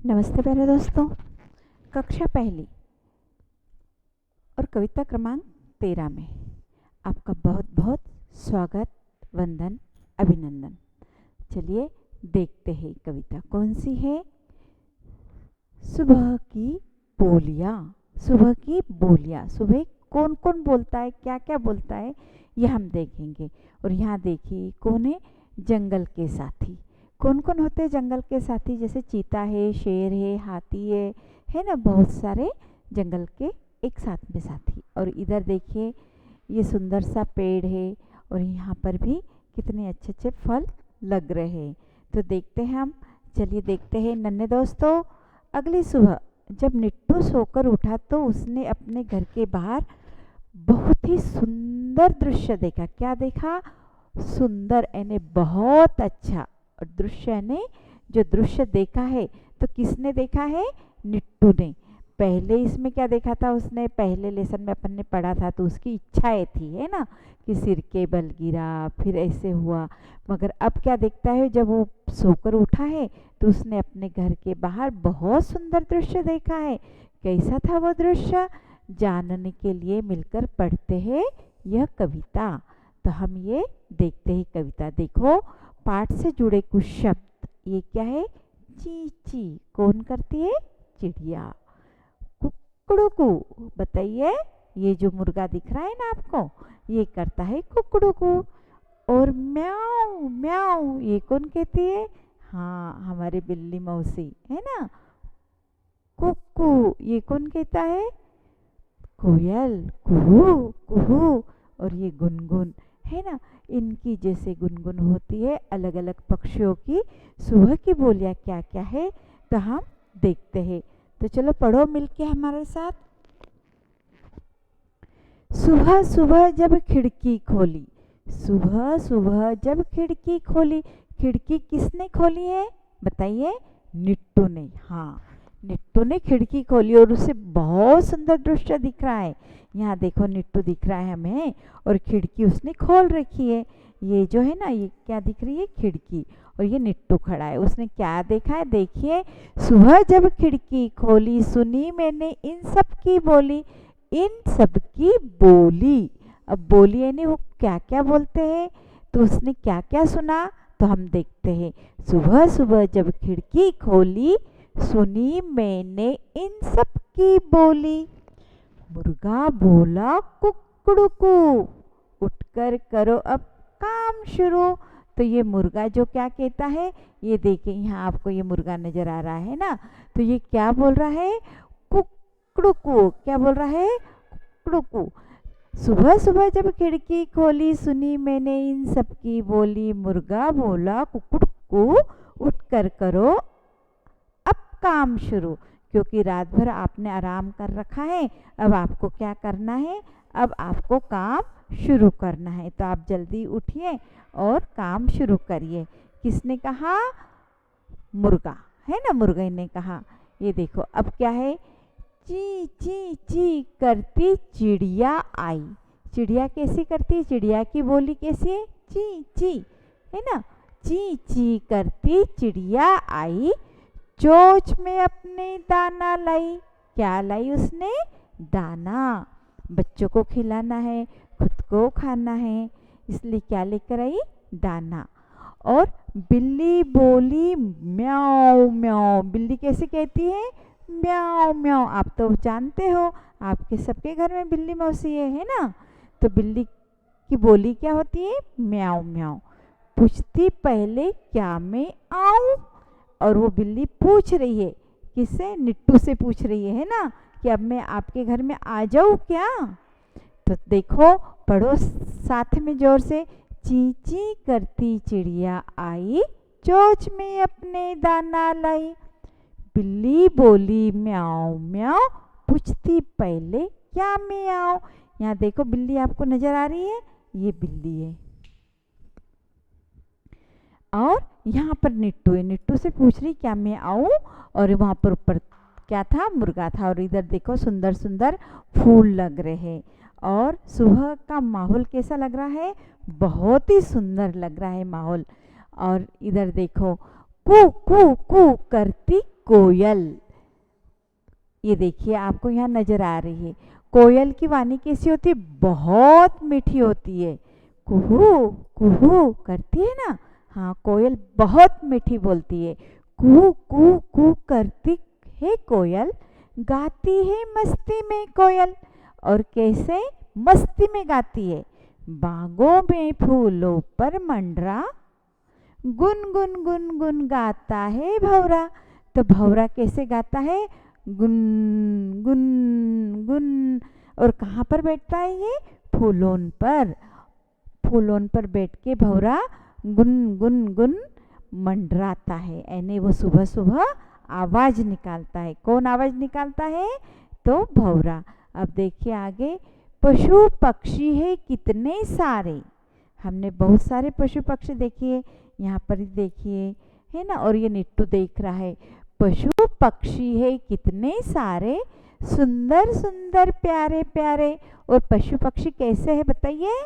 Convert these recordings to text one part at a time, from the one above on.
नमस्ते प्यारे दोस्तों। कक्षा पहली और कविता क्रमांक 13 में आपका बहुत बहुत स्वागत, वंदन, अभिनंदन। चलिए देखते हैं कविता कौन सी है। सुबह की बोलियाँ। सुबह की बोलियाँ, सुबह कौन कौन बोलता है, क्या क्या बोलता है, ये हम देखेंगे। और यहाँ देखिए कौन है, जंगल के साथी। कौन कौन होते हैं जंगल के साथी? जैसे चीता है, शेर है, हाथी है ना, बहुत सारे जंगल के एक साथ में साथी। और इधर देखिए ये सुंदर सा पेड़ है और यहाँ पर भी कितने अच्छे अच्छे फल लग रहे हैं। तो देखते हैं हम, चलिए देखते हैं नन्हे दोस्तों। अगली सुबह जब निट्टू सोकर उठा तो उसने अपने घर के बाहर बहुत ही सुंदर दृश्य देखा। क्या देखा? सुंदर यानी बहुत अच्छा। और दृश्य ने, जो दृश्य देखा है तो किसने देखा है? निट्टू ने। पहले इसमें क्या देखा था उसने? पहले लेसन में अपन ने पढ़ा था तो उसकी इच्छाएं थी, है ना, कि सिर के बल गिरा, फिर ऐसे हुआ। मगर अब क्या देखता है, जब वो सोकर उठा है तो उसने अपने घर के बाहर बहुत सुंदर दृश्य देखा है। कैसा था वो दृश्य? जानने के लिए मिलकर पढ़ते हैं यह कविता। तो हम ये देखते हैं कविता। देखो पाठ से जुड़े कुछ शब्द। ये क्या है? ची ची कौन करती है? चिड़िया। कुकड़ुकू, बताइए, ये जो मुर्गा दिख रहा है ना आपको, ये करता है कुकड़ुकू। और म्याऊ म्याऊ ये कौन कहती है? हाँ, हमारी बिल्ली मौसी, है ना। कुकू ये कौन कहता है? कोयल, कुहू कुहू। और ये गुनगुन, है ना। इनकी जैसे गुनगुन होती है, अलग अलग पक्षियों की सुबह की बोलियां क्या क्या है तो हम देखते हैं। तो चलो पढ़ो मिलके हमारे साथ। सुबह सुबह जब खिड़की खोली। सुबह सुबह जब खिड़की खोली। खिड़की किसने खोली है? बताइए। निट्टू ने। हाँ, निट्टू ने खिड़की खोली और उसे बहुत सुंदर दृश्य दिख रहा है। यहाँ देखो निट्टू दिख रहा है हमें और खिड़की उसने खोल रखी है। ये जो है ना, ये क्या दिख रही है? खिड़की। और ये निट्टू खड़ा है। उसने क्या देखा है? देखिए, सुबह जब खिड़की खोली सुनी मैंने इन सब की बोली। इन सब की बोली। अब बोली यानी वो क्या क्या बोलते हैं, तो उसने क्या क्या सुना तो हम देखते हैं। सुबह सुबह जब खिड़की खोली सुनी मैंने इन सब की बोली। मुर्गा बोला कुकड़ुकू, उठकर करो अब काम शुरू। तो ये मुर्गा जो क्या कहता है, ये देखिए यहाँ आपको ये मुर्गा नजर आ रहा है ना, तो ये क्या बोल रहा है? कुकड़ुकू। क्या बोल रहा है? कुकड़ुकू। सुबह सुबह जब खिड़की खोली सुनी मैंने इन सब की बोली। मुर्गा बोला कुकड़ुकू, उठकर करो अब काम शुरू। क्योंकि रात भर आपने आराम कर रखा है, अब आपको क्या करना है? अब आपको काम शुरू करना है। तो आप जल्दी उठिए और काम शुरू करिए। किसने कहा? मुर्गा, है ना, मुर्गे ने कहा। ये देखो अब क्या है? ची ची ची करती चिड़िया आई। चिड़िया कैसी करती? चिड़िया की बोली कैसी है? ची ची, है ना। ची ची करती चिड़िया आई, चोंच में अपने दाना लाई। क्या लाई उसने? दाना। बच्चों को खिलाना है, खुद को खाना है, इसलिए क्या लेकर आई? दाना। और बिल्ली बोली म्याऊ म्याऊ। बिल्ली कैसे कहती है? म्याऊ म्याऊ। आप तो जानते हो, आपके सबके घर में बिल्ली मौसी है ना। तो बिल्ली की बोली क्या होती है? म्याऊ म्याऊ। पूछती पहले क्या मैं आऊं? और वो बिल्ली पूछ रही है, किससे? निट्टू से पूछ रही है ना, कि अब मैं आपके घर में आ जाऊं क्या? तो देखो, पढ़ो साथ में जोर से। ची ची करती चिड़िया आई, चोंच में अपने दाना लाई। बिल्ली बोली म्याऊ म्याऊ, पूछती पहले क्या मैं आऊं? यहाँ देखो बिल्ली आपको नजर आ रही है, ये बिल्ली है। और यहाँ पर निट्टू है, निट्टू से पूछ रही क्या मैं आऊँ? और वहाँ पर ऊपर क्या था? मुर्गा था। और इधर देखो सुंदर सुंदर फूल लग रहे हैं। और सुबह का माहौल कैसा लग रहा है? बहुत ही सुंदर लग रहा है माहौल। और इधर देखो कू कू कू करती कोयल। ये देखिए आपको यहाँ नजर आ रही है। कोयल की वाणी कैसी होती है? बहुत मीठी होती है। कुहू कुहू करती है ना। हाँ, कोयल बहुत मीठी बोलती है। कुहू कुहू कुहू करती है कोयल, गाती है मस्ती में कोयल। और कैसे? मस्ती में गाती है। बागों में फूलों पर मंडरा, गुन गुन गुन गुन गाता है भंवरा। तो भंवरा कैसे गाता है? गुन गुन गुन। और कहाँ पर बैठता है ये? फूलों पर। फूलों पर बैठ के भंवरा गुन गुन गुन मंडराता है, यानी वो सुबह सुबह आवाज निकालता है। कौन आवाज निकालता है? तो भंवरा। अब देखिए आगे, पशु पक्षी है कितने सारे। हमने बहुत सारे पशु पक्षी देखिए, यहाँ पर देखिए है ना। और ये निट्टू देख रहा है। पशु पक्षी है कितने सारे, सुंदर सुंदर प्यारे प्यारे। और पशु पक्षी कैसे है बताइए?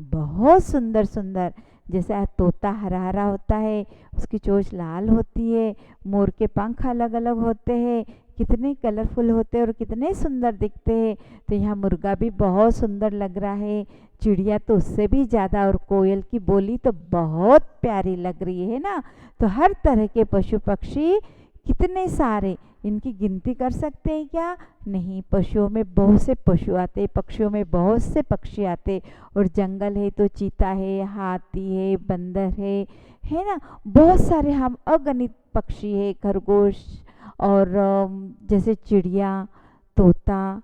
बहुत सुंदर सुंदर। जैसे तोता हरा हरा होता है, उसकी चोंच लाल होती है। मोर के पंख अलग अलग होते हैं, कितने कलरफुल होते हैं और कितने सुंदर दिखते हैं। तो यहाँ मुर्गा भी बहुत सुंदर लग रहा है, चिड़िया तो उससे भी ज़्यादा, और कोयल की बोली तो बहुत प्यारी लग रही है ना। तो हर तरह के पशु पक्षी कितने सारे, इनकी गिनती कर सकते हैं क्या? नहीं। पशुओं में बहुत से पशु आते, पक्षियों में बहुत से पक्षी आते। और जंगल है तो चीता है, हाथी है, बंदर है ना। बहुत सारे हम अगणित पक्षी है, खरगोश और जैसे चिड़िया, तोता,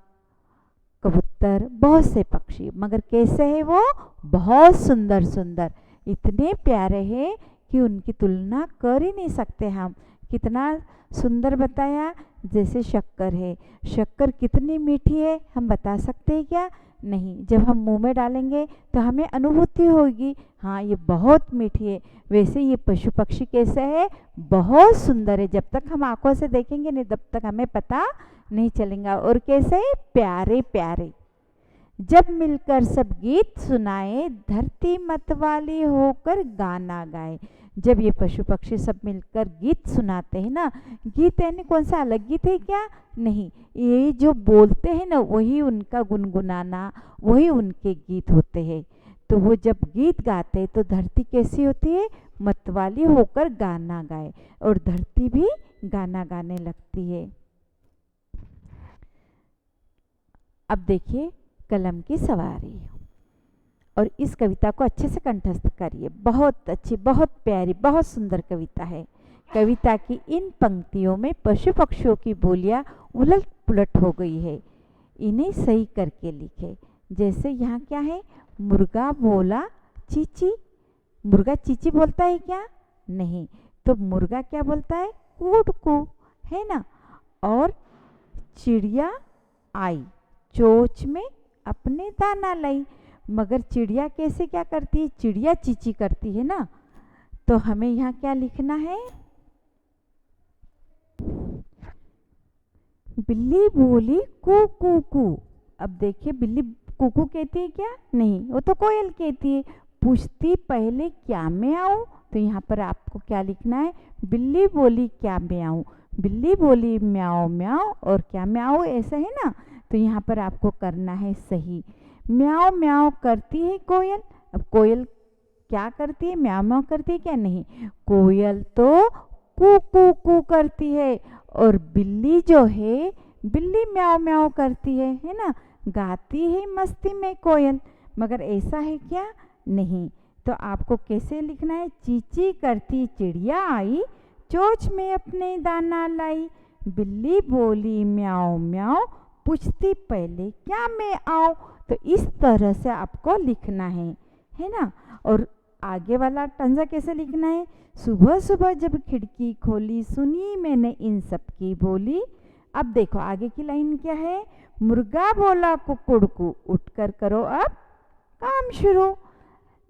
कबूतर, बहुत से पक्षी। मगर कैसे है वो? बहुत सुंदर सुंदर, इतने प्यारे हैं कि उनकी तुलना कर ही नहीं सकते हम। कितना सुंदर बताया। जैसे शक्कर है, शक्कर कितनी मीठी है, हम बता सकते हैं क्या? नहीं। जब हम मुंह में डालेंगे तो हमें अनुभूति होगी, हाँ ये बहुत मीठी है। वैसे ये पशु पक्षी कैसे है? बहुत सुंदर है। जब तक हम आंखों से देखेंगे नहीं तब तक हमें पता नहीं चलेगा। और कैसे? प्यारे प्यारे। जब मिलकर सब गीत सुनाए, धरती मतवाली होकर गाना गाए। जब ये पशु पक्षी सब मिलकर गीत सुनाते हैं ना, गीत यानी कौन सा अलग गीत है क्या? नहीं, ये जो बोलते हैं ना वही उनका गुनगुनाना, वही उनके गीत होते हैं। तो वो जब गीत गाते हैं तो धरती कैसी होती है? मतवाली होकर गाना गाए, और धरती भी गाना गाने लगती है। अब देखिए कलम की सवारी, और इस कविता को अच्छे से कंठस्थ करिए। बहुत अच्छी, बहुत प्यारी, बहुत सुंदर कविता है। कविता की इन पंक्तियों में पशु पक्षियों की बोलियां उलट पुलट हो गई है, इन्हें सही करके लिखे। जैसे यहाँ क्या है? मुर्गा बोला चीची। मुर्गा चीची बोलता है क्या? नहीं। तो मुर्गा क्या बोलता है? कुड़कू, है ना। और चिड़िया आई, चोंच में अपने दाना लाई। मगर चिड़िया कैसे क्या करती है? चिड़िया चींची करती है ना। तो हमें यहाँ क्या लिखना है? बिल्ली बोली कू कू कू। अब देखिए, बिल्ली कुकू कहती है क्या? नहीं, वो तो कोयल कहती है। पूछती पहले क्या मैं आऊँ? तो यहाँ पर आपको क्या लिखना है? बिल्ली बोली क्या मैं आऊँ। बिल्ली बोली म्याओ म्याओ, और क्या म्याओ, ऐसा है ना। तो यहाँ पर आपको करना है सही। म्याओ म्याओ करती है कोयल। अब कोयल क्या करती है? म्याओ म्याओ करती है क्या? नहीं, कोयल तो कू कू कू करती है। और बिल्ली जो है, बिल्ली म्याओ म्याओ करती है ना। गाती है मस्ती में कोयल। मगर ऐसा है क्या? नहीं। तो आपको कैसे लिखना है? चींची करती चिड़िया आई, चोंच में अपने दाना लाई। बिल्ली बोली म्याओ म्याओ, पूछती पहले क्या मैं आऊँ। तो इस तरह से आपको लिखना है ना। और आगे वाला टंजा कैसे लिखना है? सुबह सुबह जब खिड़की खोली, सुनी मैंने इन सब की बोली। अब देखो आगे की लाइन क्या है? मुर्गा बोला कुकुड़कू, उठकर करो अब काम शुरू।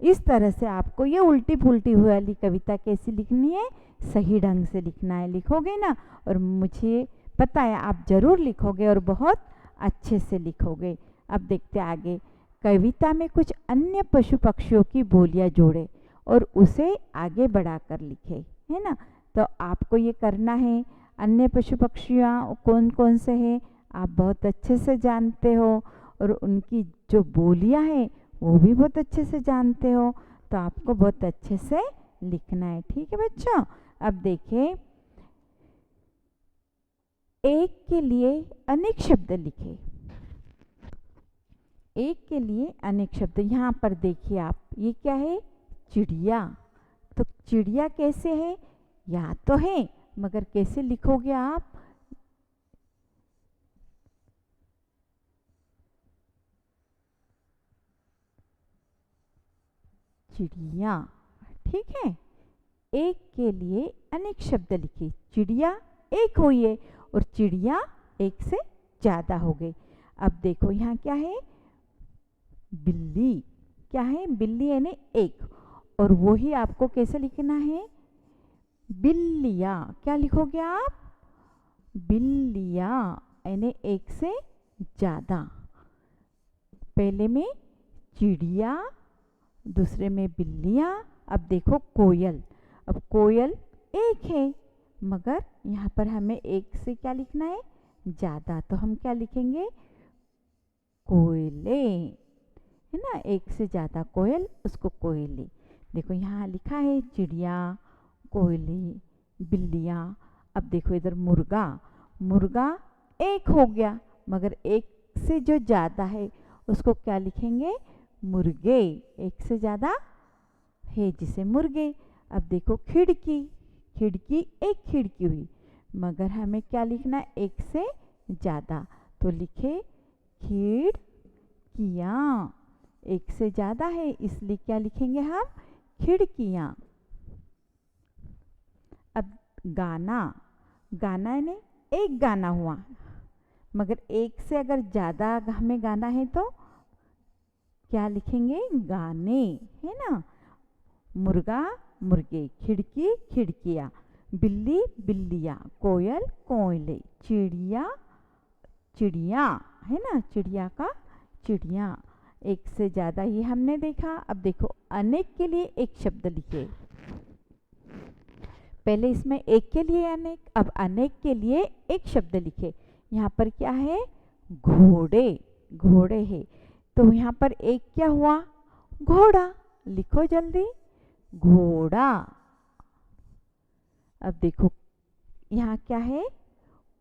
इस तरह से आपको ये उल्टी पुल्टी हुई वाली कविता कैसी लिखनी है? सही ढंग से लिखना है। लिखोगे ना, और मुझे पता है आप जरूर लिखोगे और बहुत अच्छे से लिखोगे। अब देखते आगे। कविता में कुछ अन्य पशु पक्षियों की बोलियां जोड़े और उसे आगे बढ़ाकर लिखे, है ना। तो आपको ये करना है। अन्य पशु पक्षियाँ कौन कौन से हैं आप बहुत अच्छे से जानते हो, और उनकी जो बोलियाँ हैं वो भी बहुत अच्छे से जानते हो। तो आपको बहुत अच्छे से लिखना है, ठीक है बच्चों। अब देखिए, एक के लिए अनेक शब्द लिखे। एक के लिए अनेक शब्द, यहाँ पर देखिए आप, ये क्या है? चिड़िया। तो चिड़िया कैसे है? याद तो है, मगर कैसे लिखोगे आप? चिड़िया, ठीक है। एक के लिए अनेक शब्द लिखे। चिड़िया एक हुई है और चिड़िया एक से ज़्यादा हो गई। अब देखो यहाँ क्या है? बिल्ली। क्या है? बिल्ली यानी एक, और वो ही आपको कैसे लिखना है? बिल्लियाँ। क्या लिखोगे आप? बिल्लियाँ यानी एक से ज़्यादा। पहले में चिड़िया, दूसरे में बिल्लियाँ। अब देखो कोयल। अब कोयल एक है, मगर यहाँ पर हमें एक से क्या लिखना है? ज़्यादा। तो हम क्या लिखेंगे? कोयले, है ना, एक से ज़्यादा कोयल, उसको कोयले। देखो यहाँ लिखा है चिड़िया, कोयले, बिल्लियाँ। अब देखो इधर मुर्गा। मुर्गा एक हो गया, मगर एक से जो ज़्यादा है उसको क्या लिखेंगे? मुर्गे। एक से ज़्यादा है जिसे मुर्गे। अब देखो खिड़की। खिड़की एक खिड़की हुई, मगर हमें क्या लिखना है? एक से ज़्यादा। तो लिखे खिड़कियाँ। एक से ज़्यादा है इसलिए क्या लिखेंगे हम? खिड़कियाँ। अब गाना। गाना यानी एक गाना हुआ, मगर एक से अगर ज़्यादा हमें गाना है तो क्या लिखेंगे? गाने, है ना। मुर्गा मुर्गे, खिड़की खिड़कियाँ, बिल्ली बिल्लियाँ, कोयल कोयले, चिड़िया चिड़िया, है ना, चिड़िया का चिड़िया। एक से ज़्यादा ही हमने देखा। अब देखो अनेक के लिए एक शब्द लिखे। पहले इसमें एक के लिए अनेक, अब अनेक के लिए एक शब्द लिखे। यहाँ पर क्या है? घोड़े। घोड़े है, तो यहाँ पर एक क्या हुआ? घोड़ा। लिखो जल्दी, घोड़ा। अब देखो यहाँ क्या है?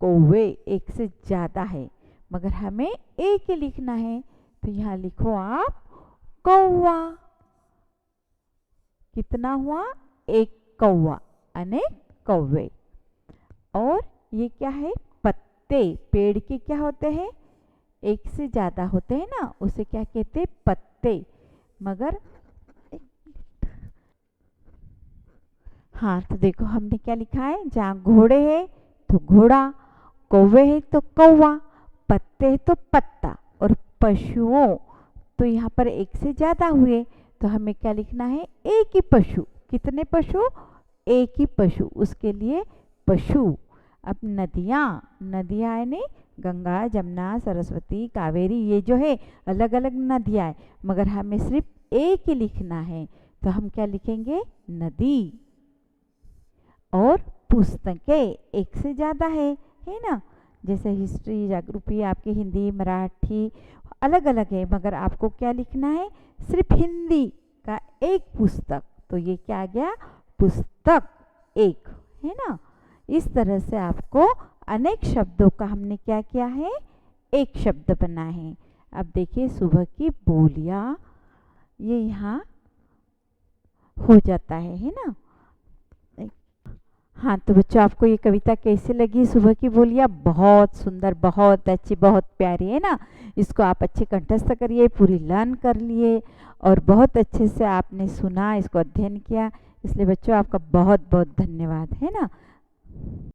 कौवे। एक से ज़्यादा है, मगर हमें एक ही लिखना है, तो यहाँ लिखो आप कौवा। कितना हुआ? एक कौवा, अनेक कौवे। और ये क्या है? पत्ते। पेड़ के क्या होते हैं? एक से ज़्यादा होते हैं ना, उसे क्या कहते हैं? पत्ते। मगर हाँ, तो देखो हमने क्या लिखा है? जहाँ घोड़े है तो घोड़ा, कौवे है तो कौवा, पत्ते है तो पत्ता, और पशुओं तो यहाँ पर एक से ज़्यादा हुए, तो हमें क्या लिखना है? एक ही पशु। कितने पशु? एक ही पशु, उसके लिए पशु। अब नदियाँ। नदियाँ यानी गंगा जमुना सरस्वती कावेरी, ये जो है अलग अलग नदियाँ है, मगर हमें सिर्फ एक ही लिखना है, तो हम क्या लिखेंगे? नदी। और पुस्तकें एक से ज़्यादा है ना, जैसे हिस्ट्री, ज्योग्राफी, आपके हिंदी मराठी अलग अलग है, मगर आपको क्या लिखना है? सिर्फ हिंदी का एक पुस्तक। तो ये क्या आ गया? पुस्तक एक, है ना। इस तरह से आपको अनेक शब्दों का हमने क्या किया है? एक शब्द बना है। अब देखिए सुबह की बोलियां, ये यहाँ हो जाता है ना। हाँ, तो बच्चों आपको ये कविता कैसी लगी? सुबह की बोलियां बहुत सुंदर, बहुत अच्छी, बहुत प्यारी, है ना। इसको आप अच्छे कंठस्थ करिए, पूरी लर्न कर लिए, और बहुत अच्छे से आपने सुना, इसको अध्ययन किया, इसलिए बच्चों आपका बहुत बहुत धन्यवाद, है ना।